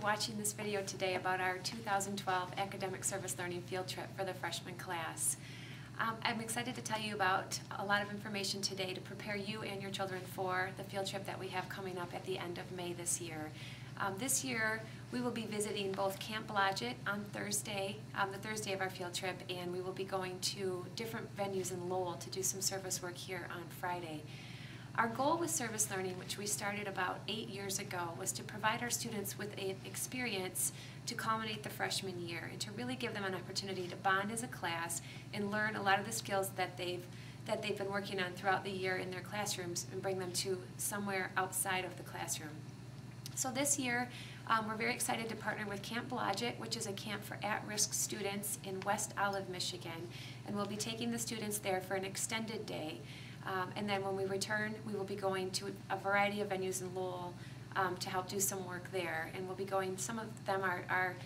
watching this video today about our 2012 Academic Service Learning Field Trip for the freshman class. I'm excited to tell you about a lot of information today to prepare you and your children for the field trip that we have coming up at the end of May this year. This year we will be visiting both Camp Blodgett on Thursday, the Thursday of our field trip, and we will be going to different venues in Lowell to do some service work here on Friday. Our goal with service learning, which we started about 8 years ago, was to provide our students with an experience to culminate the freshman year and to really give them an opportunity to bond as a class and learn a lot of the skills that they've been working on throughout the year in their classrooms and bring them to somewhere outside of the classroom. So this year, we're very excited to partner with Camp Blodgett, which is a camp for at-risk students in West Olive, Michigan, and we'll be taking the students there for an extended day. And then when we return, we will be going to a variety of venues in Lowell to help do some work there. And we'll be going, some of them are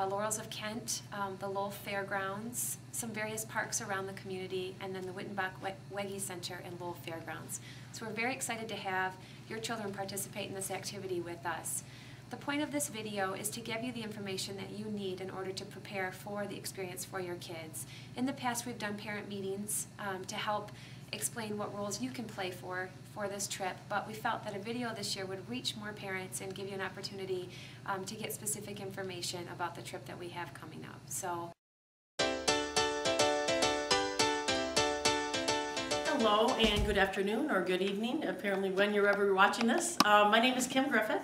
Laurels of Kent, the Lowell Fairgrounds, some various parks around the community, and then the Wittenbach-Wegge Center and Lowell Fairgrounds. So we're very excited to have your children participate in this activity with us. The point of this video is to give you the information that you need in order to prepare for the experience for your kids. In the past, we've done parent meetings to help explain what roles you can play for this trip, but we felt that a video this year would reach more parents and give you an opportunity to get specific information about the trip that we have coming up. So, hello and good afternoon or good evening, apparently when you're ever watching this. My name is Kim Griffith,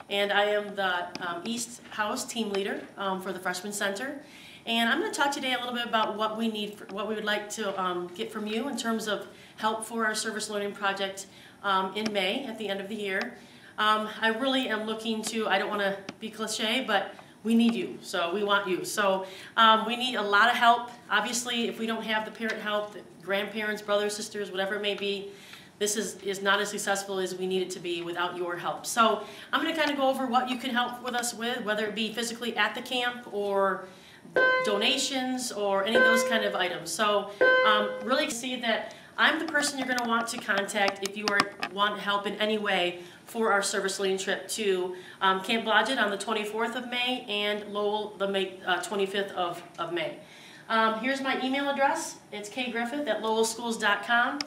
and I am the East House team leader for the Freshman Center. And I'm going to talk today a little bit about what we need, what we would like to get from you in terms of help for our service learning project in May at the end of the year. I really am looking to, I don't want to be cliche, but we need you, so we want you. So we need a lot of help. Obviously, if we don't have the parent help, the grandparents, brothers, sisters, whatever it may be, this is not as successful as we need it to be without your help. So I'm going to kind of go over what you can help with us with, whether it be physically at the camp or donations or any of those kind of items. So really see that I'm the person you're going to want to contact if you want help in any way for our service learning trip to Camp Blodgett on the 24th of May and Lowell the 25th of May. Here's my email address. It's kgriffith@lowellschools.com,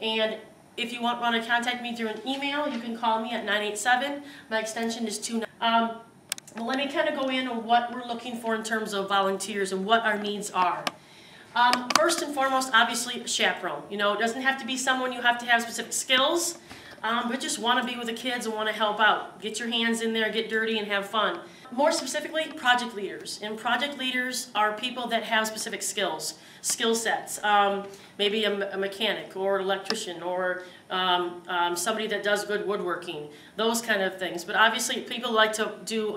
and if you want to contact me through an email, you can call me at 987. My extension is 29. Well, let me kind of go into what we're looking for in terms of volunteers and what our needs are. First and foremost, obviously, a chaperone. You know, it doesn't have to be someone you have to have specific skills, but just want to be with the kids and want to help out. Get your hands in there, get dirty, and have fun. More specifically, project leaders. And project leaders are people that have specific skills, skill sets. Maybe a mechanic or an electrician or somebody that does good woodworking, those kind of things. But obviously people like to do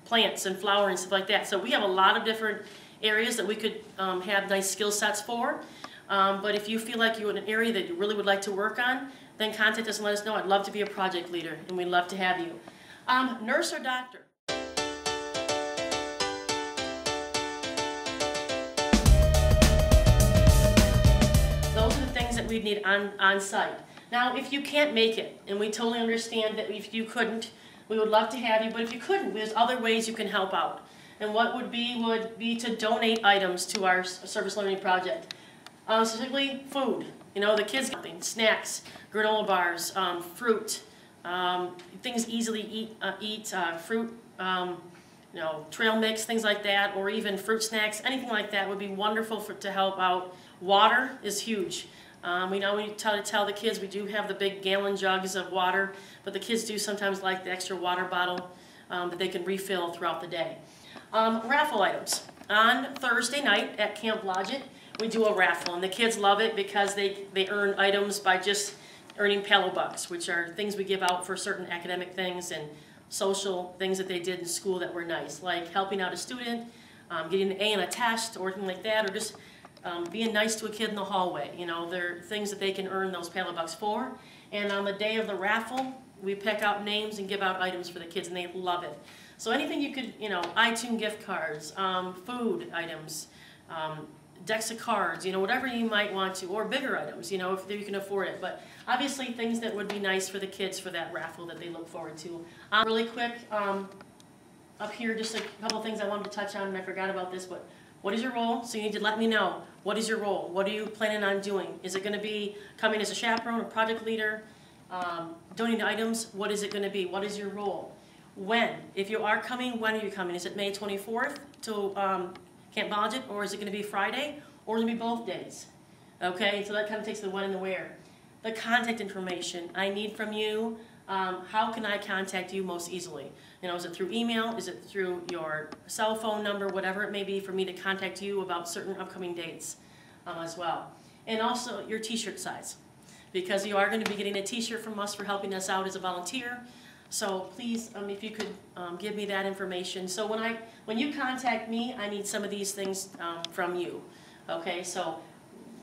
plants and flowering and stuff like that. So we have a lot of different areas that we could have nice skill sets for. But if you feel like you're in an area that you really would like to work on, then contact us and let us know. I'd love to be a project leader, and we'd love to have you. Nurse or doctor. Those are the things that we'd need on site. Now, if you can't make it, and we totally understand that if you couldn't, we would love to have you, but if you couldn't, there's other ways you can help out. And what would be to donate items to our service learning project. Specifically, food. You know, the kids get snacks, granola bars, fruit, things easily eat, fruit, you know, trail mix, things like that, or even fruit snacks, anything like that would be wonderful to help out. Water is huge. We know we tell the kids we do have the big gallon jugs of water, but the kids do sometimes like the extra water bottle that they can refill throughout the day. Raffle items. On Thursday night at Camp Blodgett, we do a raffle, and the kids love it because they earn items by just earning Palo Bucks, which are things we give out for certain academic things and social things that they did in school that were nice, like helping out a student, getting an A in a test or anything like that, or just being nice to a kid in the hallway. You know, they're things that they can earn those Palo Bucks for. And on the day of the raffle, we pick out names and give out items for the kids, and they love it. So anything you could, you know, iTunes gift cards, food items, decks of cards, you know, whatever you might want to, or bigger items, you know, if you can afford it. But obviously things that would be nice for the kids for that raffle that they look forward to. Really quick, up here just a couple things I wanted to touch on, and I forgot about this, but what is your role? So you need to let me know, what is your role? What are you planning on doing? Is it going to be coming as a chaperone, a project leader, donating items? What is it going to be? What is your role? When? If you are coming, when are you coming? Is it May 24th to Camp Blodgett, or is it going to be Friday, or is it going to be both days? Okay, so that kind of takes the when and the where. The contact information I need from you. How can I contact you most easily? Is it through email? Is it through your cell phone number? Whatever it may be for me to contact you about certain upcoming dates as well. And also your t-shirt size, because you are going to be getting a t-shirt from us for helping us out as a volunteer. So please, if you could give me that information. So when you contact me, I need some of these things from you. Okay, so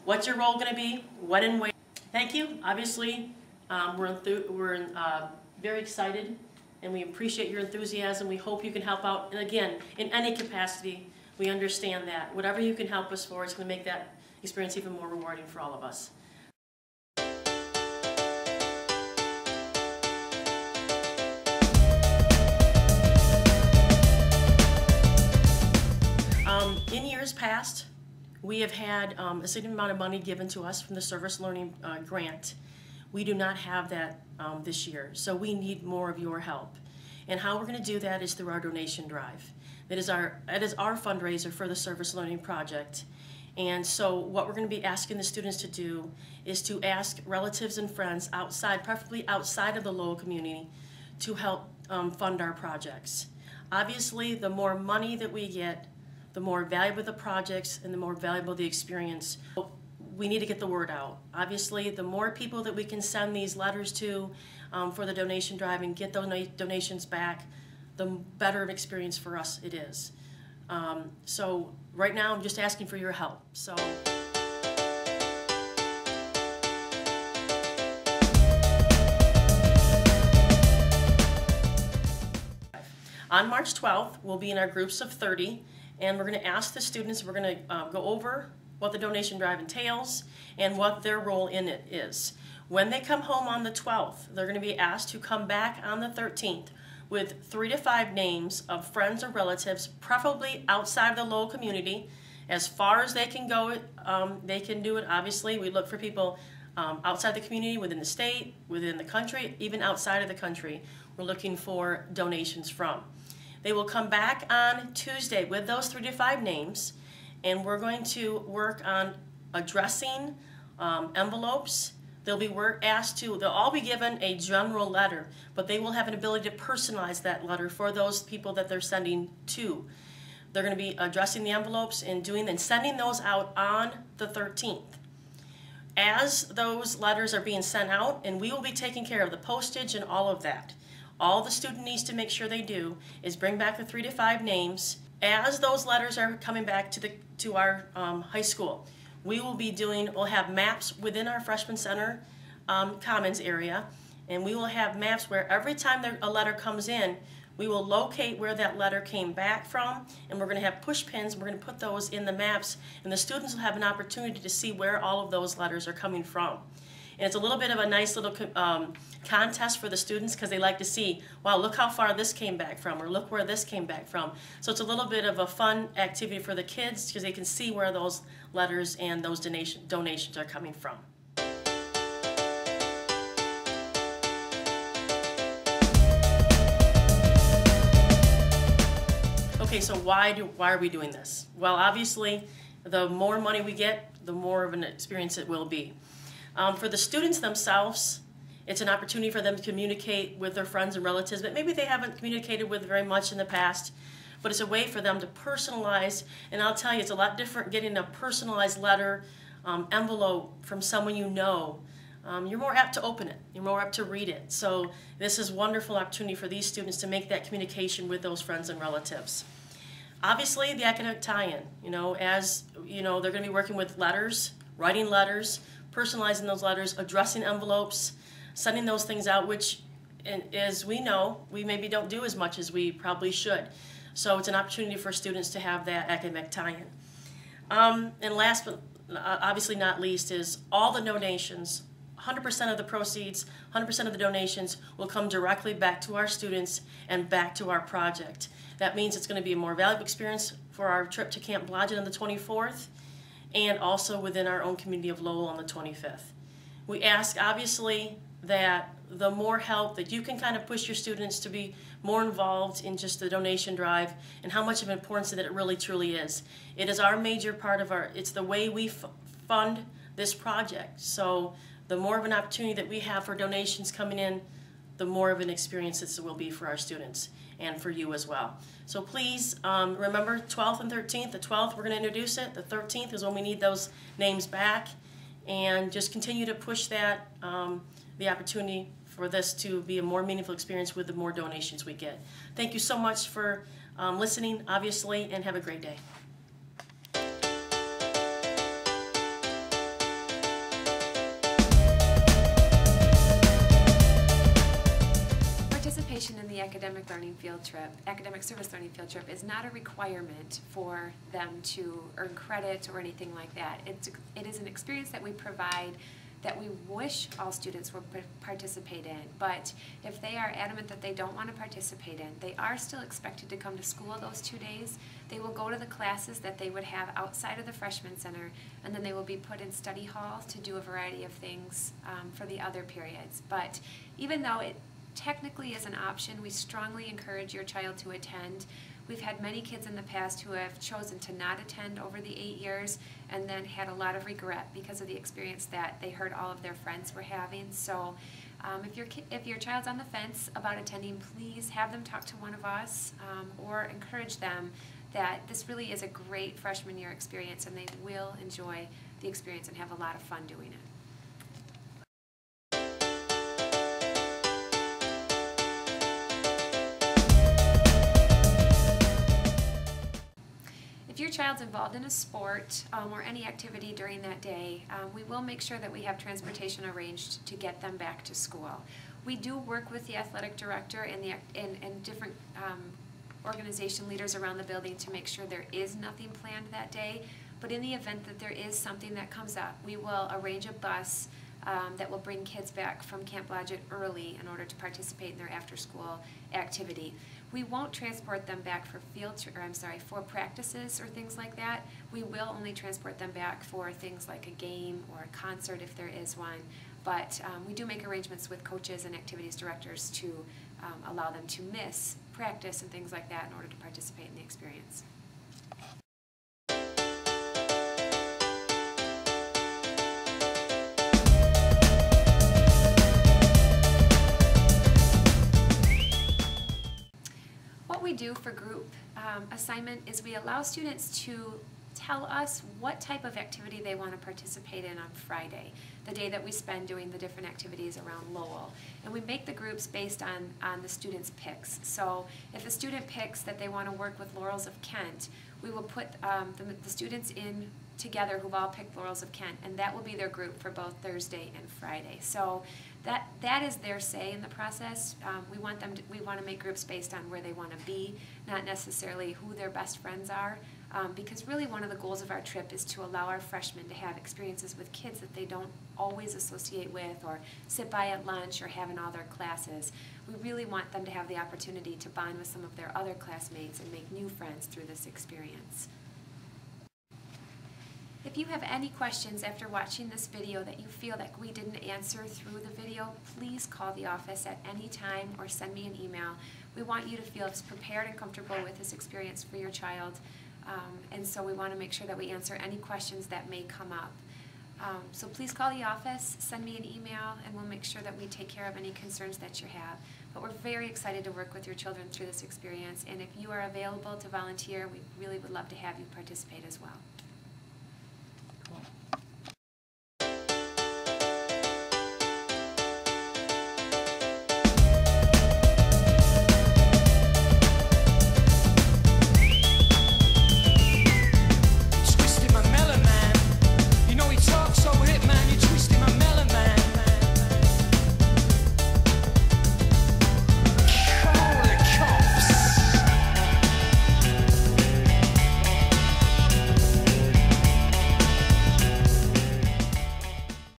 what's your role going to be? When and where? Thank you. Obviously, we're very excited, and we appreciate your enthusiasm. We hope you can help out. And again, in any capacity, we understand that. Whatever you can help us for, it's going to make that experience even more rewarding for all of us. In years past, we have had a significant amount of money given to us from the Service Learning Grant. We do not have that this year, so we need more of your help. And how we're going to do that is through our donation drive. That is our fundraiser for the Service Learning Project. And so what we're going to be asking the students to do is to ask relatives and friends outside, preferably outside of the Lowell community, to help fund our projects. Obviously, the more money that we get, the more valuable the projects and the more valuable the experience. We need to get the word out. Obviously, the more people that we can send these letters to for the donation drive and get those donations back, the better of experience for us it is. So right now, I'm just asking for your help. So. On March 12th, we'll be in our groups of 30, and we're going to ask the students, we're going to go over what the donation drive entails and what their role in it is. When they come home on the 12th, they're going to be asked to come back on the 13th with 3 to 5 names of friends or relatives, preferably outside of the Lowell community. As far as they can go, they can do it. Obviously, we look for people outside the community, within the state, within the country, even outside of the country. We're looking for donations from. They will come back on Tuesday with those 3 to 5 names, and we're going to work on addressing envelopes. They'll all be given a general letter, but they will have an ability to personalize that letter for those people that they're sending to. They're going to be addressing the envelopes and sending those out on the 13th. As those letters are being sent out, and we will be taking care of the postage and all of that. All the student needs to make sure they do is bring back the 3 to 5 names. As those letters are coming back to our high school, we'll have maps within our freshman center commons area, and we will have maps where every time a letter comes in, we will locate where that letter came back from, and we're going to have push pins. We're going to put those in the maps, and the students will have an opportunity to see where all of those letters are coming from. And it's a little bit of a nice little contest for the students, because they like to see, wow, look how far this came back from, or look where this came back from. So it's a little bit of a fun activity for the kids, because they can see where those letters and those donations are coming from. Okay, so why are we doing this? Well, obviously, the more money we get, the more of an experience it will be. For the students themselves, it's an opportunity for them to communicate with their friends and relatives that maybe they haven't communicated with very much in the past, but it's a way for them to personalize, and I'll tell you, it's a lot different getting a personalized letter, envelope from someone you know. You're more apt to open it, you're more apt to read it. So this is a wonderful opportunity for these students to make that communication with those friends and relatives. Obviously, the academic tie-in, as they're going to be working with letters, writing letters, personalizing those letters, addressing envelopes, sending those things out, which, as we know, we maybe don't do as much as we probably should. So it's an opportunity for students to have that academic tie-in. And last but obviously not least is all the donations, 100% of the proceeds, 100% of the donations will come directly back to our students and back to our project. That means it's going to be a more valuable experience for our trip to Camp Blodgett on the 24th and also within our own community of Lowell on the 25th. We ask, obviously, that the more help that you can kind of push your students to be more involved in just the donation drive and how much of an importance that it really truly is. It is our major part of it's the way we fund this project. So the more of an opportunity that we have for donations coming in, the more of an experience this will be for our students and for you as well. So please remember 12th and 13th. The 12th we're going to introduce it. The 13th is when we need those names back, and just continue to push that the opportunity for this to be a more meaningful experience with the more donations we get. Thank you so much for listening, obviously, and have a great day. Participation in the academic learning field trip, academic service learning field trip, is not a requirement for them to earn credit or anything like that. It is an experience that we provide that we wish all students would participate in, but if they are adamant that they don't want to participate in, they are still expected to come to school those 2 days. They will go to the classes that they would have outside of the freshman center, and then they will be put in study hall to do a variety of things for the other periods. But even though it technically is an option, we strongly encourage your child to attend. We've had many kids in the past who have chosen to not attend over the 8 years and then had a lot of regret because of the experience that they heard all of their friends were having. So if your child's on the fence about attending, please have them talk to one of us or encourage them that this really is a great freshman year experience and they will enjoy the experience and have a lot of fun doing it. If your child's involved in a sport or any activity during that day, we will make sure that we have transportation arranged to get them back to school. We do work with the athletic director and different organization leaders around the building to make sure there is nothing planned that day, but in the event that there is something that comes up, we will arrange a bus that will bring kids back from Camp Blodgett early in order to participate in their after-school activity. We won't transport them back for for practices or things like that. We will only transport them back for things like a game or a concert if there is one. But we do make arrangements with coaches and activities directors to allow them to miss practice and things like that in order to participate in the experience. What we do for group assignment is we allow students to tell us what type of activity they want to participate in on Friday, the day that we spend doing the different activities around Lowell. And we make the groups based on the students' picks. So if a student picks that they want to work with Laurels of Kent, we will put the students in together who've all picked Laurels of Kent, and that will be their group for both Thursday and Friday. So that is their say in the process. We want to make groups based on where they want to be, not necessarily who their best friends are, because really one of the goals of our trip is to allow our freshmen to have experiences with kids that they don't always associate with or sit by at lunch or have in all their classes. We really want them to have the opportunity to bond with some of their other classmates and make new friends through this experience. If you have any questions after watching this video that you feel like we didn't answer through the video, please call the office at any time or send me an email. We want you to feel as prepared and comfortable with this experience for your child, and so we want to make sure that we answer any questions that may come up. So please call the office, send me an email, and we'll make sure that we take care of any concerns that you have. But we're very excited to work with your children through this experience, and if you are available to volunteer, we really would love to have you participate as well.